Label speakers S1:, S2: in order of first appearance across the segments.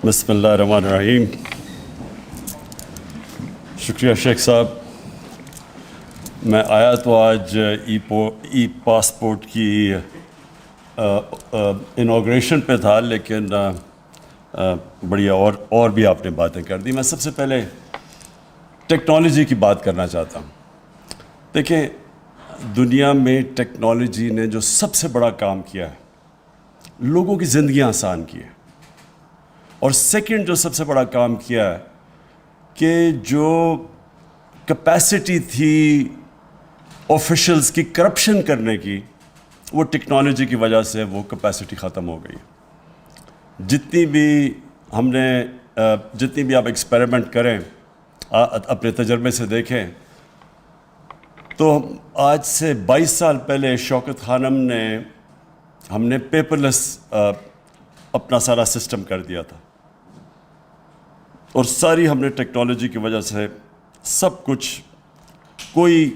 S1: بسم اللہ الرحمن الرحیم. شکریہ شیخ صاحب. میں آیا تو آج ای پاسپورٹ کی انوگریشن پہ تھا، لیکن بڑھیا اور بھی آپ نے باتیں کر دی. میں سب سے پہلے ٹیکنالوجی کی بات کرنا چاہتا ہوں. دیکھیں، دنیا میں ٹیکنالوجی نے جو سب سے بڑا کام کیا ہے، لوگوں کی زندگیاں آسان کی ہے. اور سیکنڈ جو سب سے بڑا کام کیا ہے کہ جو کیپیسٹی تھی آفیشلز کی کرپشن کرنے کی، وہ ٹیکنالوجی کی وجہ سے وہ کیپیسٹی ختم ہو گئی. جتنی بھی آپ ایکسپیریمنٹ کریں، اپنے تجربے سے دیکھیں، تو آج سے 22 سال پہلے شوکت خانم نے ہم نے پیپر لیس اپنا سارا سسٹم کر دیا تھا، اور ساری ہم نے ٹیکنالوجی کی وجہ سے سب کچھ، کوئی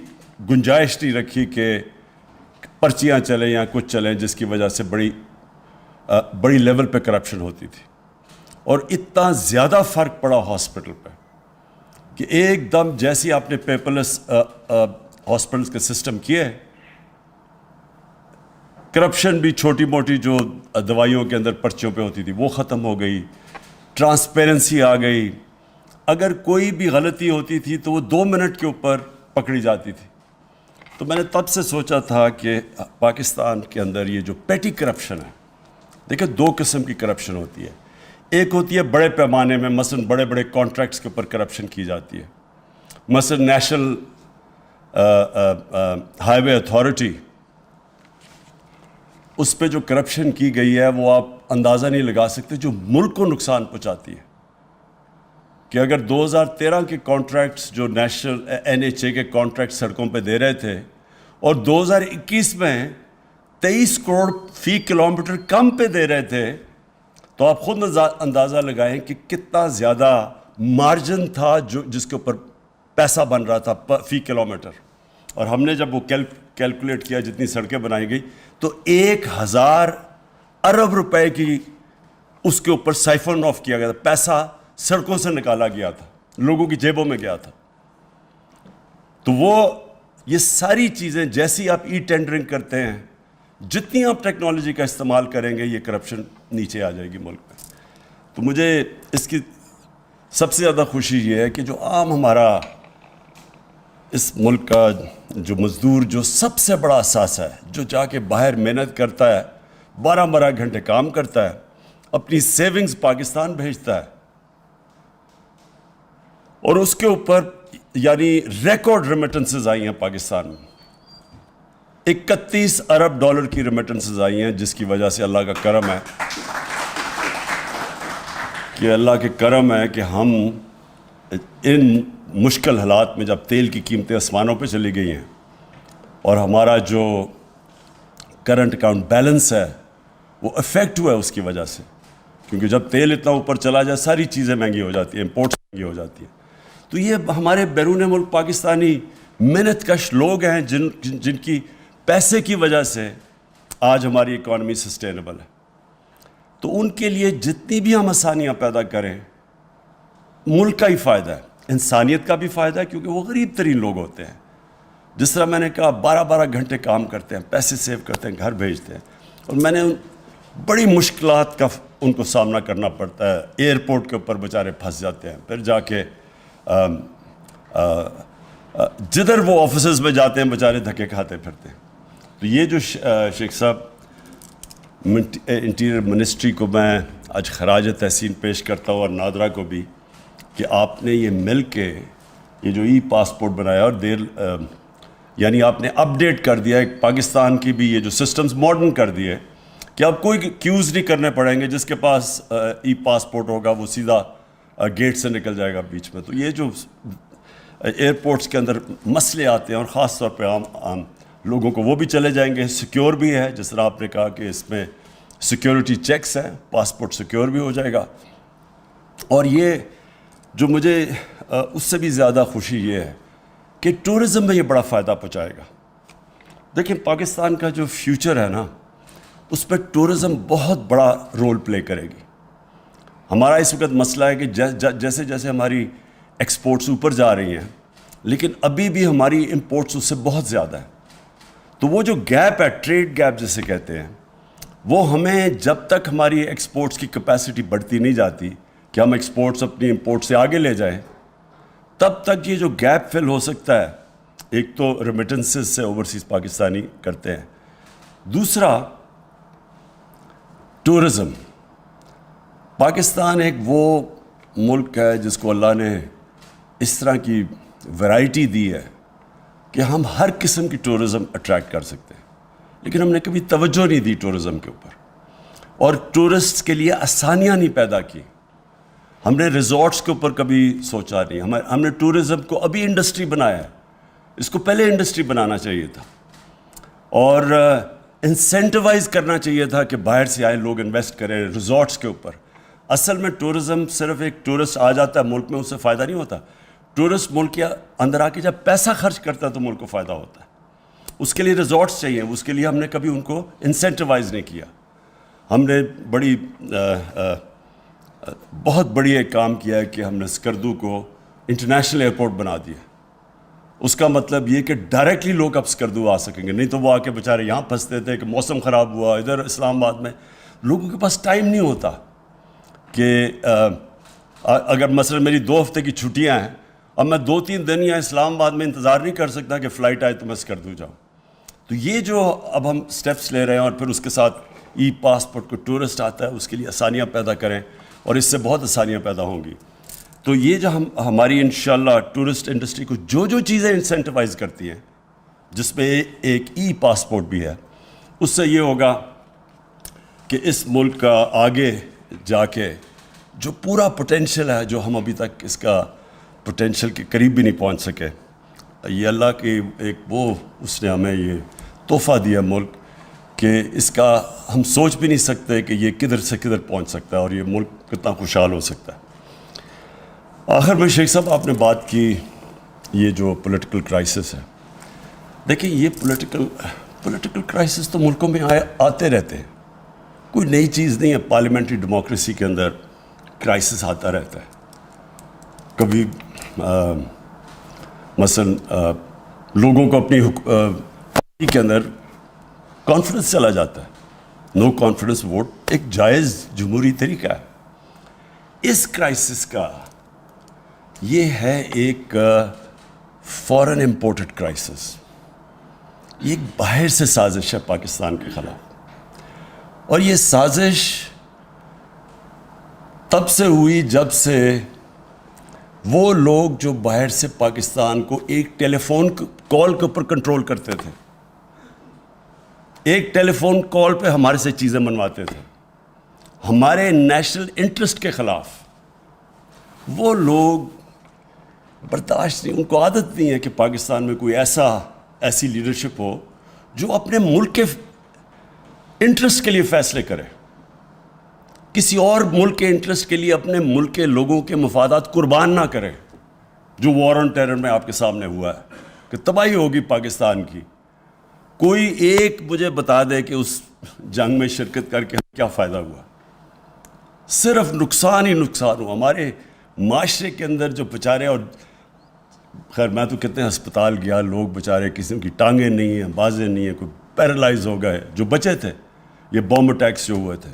S1: گنجائش نہیں رکھی کہ پرچیاں چلیں یا کچھ چلیں جس کی وجہ سے بڑی لیول پہ کرپشن ہوتی تھی. اور اتنا زیادہ فرق پڑا ہاسپٹل پہ کہ ایک دم جیسی آپ نے پیپر لیس ہاسپٹلس کے سسٹم کیے، کرپشن بھی چھوٹی موٹی جو دوائیوں کے اندر پرچیوں پہ ہوتی تھی وہ ختم ہو گئی، ٹرانسپیرنسی آ گئی. اگر کوئی بھی غلطی ہوتی تھی تو وہ 2 منٹ کے اوپر پکڑی جاتی تھی. تو میں نے تب سے سوچا تھا کہ پاکستان کے اندر یہ جو پیٹی کرپشن ہے، دیکھیں 2 قسم کی کرپشن ہوتی ہے. ایک ہوتی ہے بڑے پیمانے میں، مثلا بڑے بڑے کانٹریکٹس کے اوپر کرپشن کی جاتی ہے. مثلا نیشنل ہائی وے اتھارٹی، اس پہ جو کرپشن کی گئی ہے وہ آپ اندازہ نہیں لگا سکتے، جو ملک کو نقصان پہنچاتی ہے. کہ اگر 2013 کے کانٹریکٹس جو نیشنل NHA کے کانٹریکٹ سڑکوں پہ دے رہے تھے، اور 2021 میں 23 کروڑ فی کلومیٹر کم پہ دے رہے تھے، تو آپ خود اندازہ لگائیں کہ کتنا زیادہ مارجن تھا جس کے اوپر پیسہ بن رہا تھا فی کلومیٹر. اور ہم نے جب وہ کیلکولیٹ کیا جتنی سڑکیں بنائی گئی، تو 1000 ارب روپے کی اس کے اوپر سائفن آف کیا گیا تھا. پیسہ سڑکوں سے نکالا گیا تھا، لوگوں کی جیبوں میں گیا تھا. تو یہ ساری چیزیں جیسی آپ ای ٹینڈرنگ کرتے ہیں، جتنی آپ ٹیکنالوجی کا استعمال کریں گے، یہ کرپشن نیچے آ جائے گی ملک میں. تو مجھے اس کی سب سے زیادہ خوشی یہ ہے کہ جو عام ہمارا اس ملک کا جو مزدور، جو سب سے بڑا اثاثہ ہے، جو جا کے باہر محنت کرتا ہے، 12 گھنٹے کام کرتا ہے، اپنی سیونگز پاکستان بھیجتا ہے، اور اس کے اوپر یعنی ریکارڈ ریمیٹنسز آئی ہیں پاکستان میں. 31 ارب ڈالر کی ریمیٹنسز آئی ہیں، جس کی وجہ سے اللہ کا کرم ہے کہ ہم ان مشکل حالات میں، جب تیل کی قیمتیں آسمانوں پہ چلی گئی ہیں اور ہمارا جو کرنٹ اکاؤنٹ بیلنس ہے وہ افیکٹ ہوا ہے اس کی وجہ سے. کیونکہ جب تیل اتنا اوپر چلا جائے، ساری چیزیں مہنگی ہو جاتی ہیں، امپورٹس مہنگی ہو جاتی ہیں. تو یہ ہمارے بیرون ملک پاکستانی محنت کش لوگ ہیں جن کی پیسے کی وجہ سے آج ہماری اکانومی سسٹینیبل ہے. تو ان کے لیے جتنی بھی ہم آسانیاں پیدا کریں، ملک کا ہی فائدہ ہے، انسانیت کا بھی فائدہ ہے، کیونکہ وہ غریب ترین لوگ ہوتے ہیں. جس طرح میں نے کہا، 12 گھنٹے کام کرتے ہیں، پیسے سیو کرتے ہیں، گھر بھیجتے ہیں، اور میں نے بڑی مشکلات کا ان کو سامنا کرنا پڑتا ہے. ایئرپورٹ کے اوپر بیچارے پھنس جاتے ہیں، پھر جا کے جدھر وہ آفیسز میں جاتے ہیں بیچارے دھکے کھاتے پھرتے ہیں. تو یہ جو شیخ صاحب، انٹیریئر منسٹری کو میں آج خراج تحسین پیش کرتا ہوں، اور نادرا کو بھی، کہ آپ نے یہ مل کے یہ جو ای پاسپورٹ بنایا، اور یعنی آپ نے اپڈیٹ کر دیا ہے پاکستان کی بھی، یہ جو سسٹمز ماڈرن کر دیے کہ اب کوئی کیوز نہیں کرنے پڑیں گے. جس کے پاس ای پاسپورٹ ہوگا وہ سیدھا گیٹ سے نکل جائے گا بیچ میں. تو یہ جو ایئرپورٹس کے اندر مسئلے آتے ہیں، اور خاص طور پہ عام لوگوں کو، وہ بھی چلے جائیں گے. سیکیور بھی ہے، جس طرح آپ نے کہا کہ اس میں سیکیورٹی چیکس ہیں، پاسپورٹ سیکیور بھی ہو جائے گا. اور یہ جو مجھے اس سے بھی زیادہ خوشی یہ ہے کہ ٹورزم میں یہ بڑا فائدہ پہنچائے گا. دیکھیں، پاکستان کا جو فیوچر ہے نا، اس پہ ٹورزم بہت بڑا رول پلے کرے گی. ہمارا اس وقت مسئلہ ہے کہ جیسے جیسے ہماری ایکسپورٹس اوپر جا رہی ہیں لیکن ابھی بھی ہماری امپورٹس اس سے بہت زیادہ ہے. تو وہ جو گیپ ہے، ٹریڈ گیپ جسے کہتے ہیں، وہ ہمیں جب تک ہماری ایکسپورٹس کی کیپیسٹی بڑھتی نہیں جاتی کہ ہم ایکسپورٹس اپنی امپورٹ سے آگے لے جائیں، تب تک یہ جو گیپ فل ہو سکتا ہے. ایک تو ریمیٹنسز سے اوورسیز پاکستانی کرتے ہیں، دوسرا ٹورزم. پاکستان ایک وہ ملک ہے جس کو اللہ نے اس طرح کی ویرائٹی دی ہے کہ ہم ہر قسم کی ٹورزم اٹریکٹ کر سکتے ہیں، لیکن ہم نے کبھی توجہ نہیں دی ٹورزم کے اوپر، اور ٹورسٹ کے لیے آسانیاں نہیں پیدا کی. ہم نے ریزورٹس کے اوپر کبھی سوچا نہیں. ہم نے ٹورزم کو ابھی انڈسٹری بنایا ہے، اس کو پہلے انڈسٹری بنانا چاہیے تھا، اور انسینٹیوائز کرنا چاہیے تھا کہ باہر سے آئے لوگ انویسٹ کریں ریزورٹس کے اوپر. اصل میں ٹورزم صرف ایک ٹورسٹ آ جاتا ہے ملک میں، اس سے فائدہ نہیں ہوتا. ٹورسٹ ملک کے اندر آ کے جب پیسہ خرچ کرتا ہے تو ملک کو فائدہ ہوتا ہے. اس کے لیے ریزورٹس چاہیے، اس کے لیے ہم نے کبھی ان کو انسینٹیوائز نہیں کیا. ہم نے بہت بڑی ایک کام کیا ہے کہ ہم نے اسکردو کو انٹرنیشنل ایئرپورٹ بنا دیا. اس کا مطلب یہ کہ ڈائریکٹلی لوگ اب اسکردو آ سکیں گے، نہیں تو وہ آ کے بیچارے یہاں پھنستے تھے کہ موسم خراب ہوا ادھر اسلام آباد میں. لوگوں کے پاس ٹائم نہیں ہوتا کہ اگر مثلا میری 2 ہفتے کی چھٹیاں ہیں، اب میں 2-3 دن یا اسلام آباد میں انتظار نہیں کر سکتا کہ فلائٹ آئے تو میں اسکردو جاؤں. تو یہ جو اب ہم سٹیپس لے رہے ہیں، اور پھر اس کے ساتھ ای پاسپورٹ کو ٹورسٹ آتا ہے اس کے لیے آسانیاں پیدا کریں، اور اس سے بہت آسانیاں پیدا ہوں گی. تو یہ جو ہماری انشاءاللہ ٹورسٹ انڈسٹری کو جو چیزیں انسینٹیوائز کرتی ہیں، جس میں ایک ای پاسپورٹ بھی ہے، اس سے یہ ہوگا کہ اس ملک کا آگے جا کے جو پورا پوٹینشیل ہے، جو ہم ابھی تک اس کا پوٹینشیل کے قریب بھی نہیں پہنچ سکے، یہ اللہ کی ایک اس نے ہمیں یہ تحفہ دیا ملک کہ اس کا ہم سوچ بھی نہیں سکتے کہ یہ کدھر سے کدھر پہنچ سکتا ہے اور یہ ملک کتنا خوشحال ہو سکتا ہے. آخر میں شیخ صاحب آپ نے بات کی یہ جو پولیٹیکل کرائسس ہے. دیکھیں یہ پولیٹیکل کرائسس تو ملکوں میں آتے رہتے ہیں، کوئی نئی چیز نہیں ہے. پارلیمنٹری ڈیموکریسی کے اندر کرائسس آتا رہتا ہے. کبھی مثلا لوگوں کو اپنی پارٹی کے اندر کانفیڈنس چلا جاتا ہے. نو کانفیڈنس ووٹ ایک جائز جمہوری طریقہ ہے. اس کرائسس کا یہ ہے ایک فورن امپورٹڈ کرائسس. یہ ایک باہر سے سازش ہے پاکستان کے خلاف، اور یہ سازش تب سے ہوئی جب سے وہ لوگ جو باہر سے پاکستان کو ایک ٹیلی فون کال کے اوپر کنٹرول کرتے تھے، ایک ٹیلی فون کال پہ ہمارے سے چیزیں منواتے تھے ہمارے نیشنل انٹرسٹ کے خلاف، وہ لوگ برداشت نہیں، ان کو عادت نہیں ہے کہ پاکستان میں کوئی ایسی لیڈرشپ ہو جو اپنے ملک کے انٹرسٹ کے لیے فیصلے کرے، کسی اور ملک کے انٹرسٹ کے لیے اپنے ملک کے لوگوں کے مفادات قربان نہ کرے. جو وار آن ٹیرر میں آپ کے سامنے ہوا ہے کہ تباہی ہوگی پاکستان کی، کوئی ایک مجھے بتا دے کہ اس جنگ میں شرکت کر کے کیا فائدہ ہوا؟ صرف نقصان ہی نقصان ہوا ہمارے معاشرے کے اندر. جو بیچارے، اور خیر میں تو کتنے ہسپتال گیا، لوگ بیچارے کسی کی ٹانگیں نہیں ہیں، بازیں نہیں ہیں، کوئی پیرالائز ہو گئے جو بچے تھے. یہ بم اٹیکس جو ہوئے تھے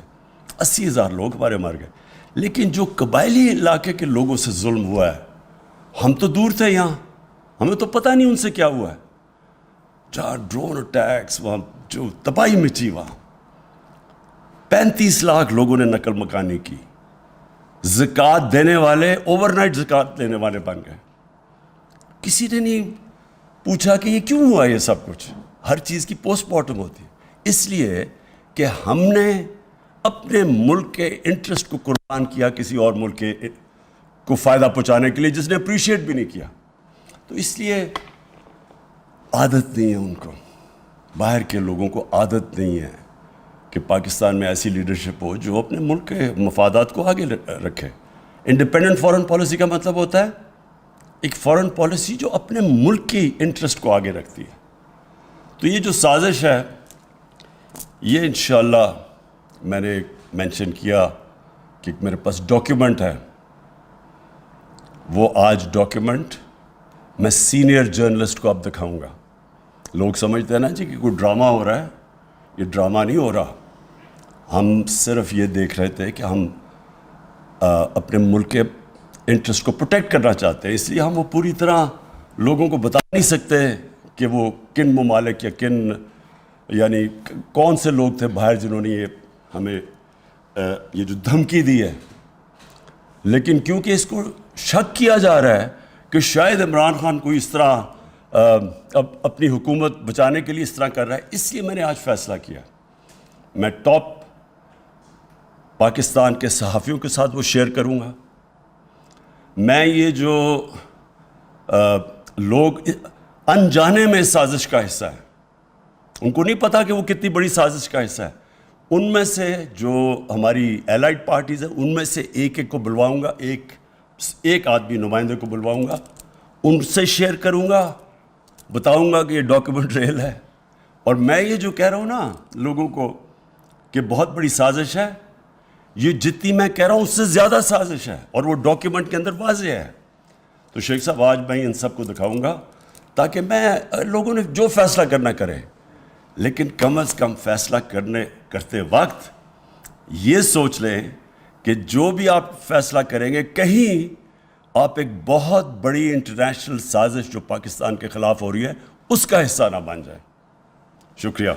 S1: 80,000 لوگ ہمارے مر گئے. لیکن جو قبائلی علاقے کے لوگوں سے ظلم ہوا ہے، ہم تو دور تھے یہاں، ہمیں تو پتہ نہیں ان سے کیا ہوا ہے. جہاں ڈرون اٹیکس، وہاں جو تباہی مچی، وہاں 35 لاکھ لوگوں نے نقل مکانی کی. زکوٰۃ دینے والے اوور نائٹ زکوٰۃ دینے والے بن گئے. کسی نے نہیں پوچھا کہ یہ کیوں ہوا یہ سب کچھ. ہر چیز کی پوسٹ مارٹم ہوتی ہے، اس لیے کہ ہم نے اپنے ملک کے انٹرسٹ کو قربان کیا کسی اور ملک کے کو فائدہ پہنچانے کے لیے، جس نے اپریشیٹ بھی نہیں کیا. تو اس لیے عادت نہیں ہے ان کو، باہر کے لوگوں کو عادت نہیں ہے کہ پاکستان میں ایسی لیڈرشپ ہو جو اپنے ملک کے مفادات کو آگے رکھے. انڈیپینڈنٹ فارن پالیسی کا مطلب ہوتا ہے ایک فارن پالیسی جو اپنے ملک کی انٹرسٹ کو آگے رکھتی ہے. تو یہ جو سازش ہے، یہ انشاءاللہ میں نے مینشن کیا کہ میرے پاس ڈاکیومنٹ ہے، وہ آج ڈاکیومنٹ میں سینئر جرنلسٹ کو اب دکھاؤں گا۔ لوگ سمجھتے ہیں نا جی کہ کوئی ڈرامہ ہو رہا ہے، یہ ڈرامہ نہیں ہو رہا، ہم صرف یہ دیکھ رہے تھے کہ ہم اپنے ملک کے انٹرسٹ کو پروٹیکٹ کرنا چاہتے ہیں، اس لیے ہم وہ پوری طرح لوگوں کو بتا نہیں سکتے کہ وہ کن ممالک یا یعنی کون سے لوگ تھے باہر جنہوں نے یہ ہمیں یہ جو دھمکی دی ہے۔ لیکن کیونکہ اس کو شک کیا جا رہا ہے کہ شاید عمران خان کوئی اس طرح اپنی حکومت بچانے کے لیے اس طرح کر رہا ہے، اس لیے میں نے آج فیصلہ کیا میں ٹاپ پاکستان کے صحافیوں کے ساتھ وہ شیئر کروں گا۔ میں یہ جو لوگ انجانے میں سازش کا حصہ ہیں، ان کو نہیں پتا کہ وہ کتنی بڑی سازش کا حصہ ہے، ان میں سے جو ہماری ایلائڈ پارٹیز ہیں ان میں سے ایک ایک کو بلواؤں گا، ایک آدمی نمائندے کو بلواؤں گا، ان سے شیئر کروں گا، بتاؤں گا کہ یہ ڈاکیومنٹ ریل ہے۔ اور میں یہ جو کہہ رہا ہوں نا لوگوں کو کہ بہت بڑی سازش ہے، یہ جتنی میں کہہ رہا ہوں اس سے زیادہ سازش ہے، اور وہ ڈاکیومنٹ کے اندر واضح ہے۔ تو شیخ صاحب آج میں ان سب کو دکھاؤں گا تاکہ لوگوں نے جو فیصلہ کرنا کرے، لیکن کم از کم فیصلہ کرتے وقت یہ سوچ لیں کہ جو بھی آپ فیصلہ کریں گے کہیں آپ ایک بہت بڑی انٹرنیشنل سازش جو پاکستان کے خلاف ہو رہی ہے اس کا حصہ نہ بن جائیں۔ شکریہ۔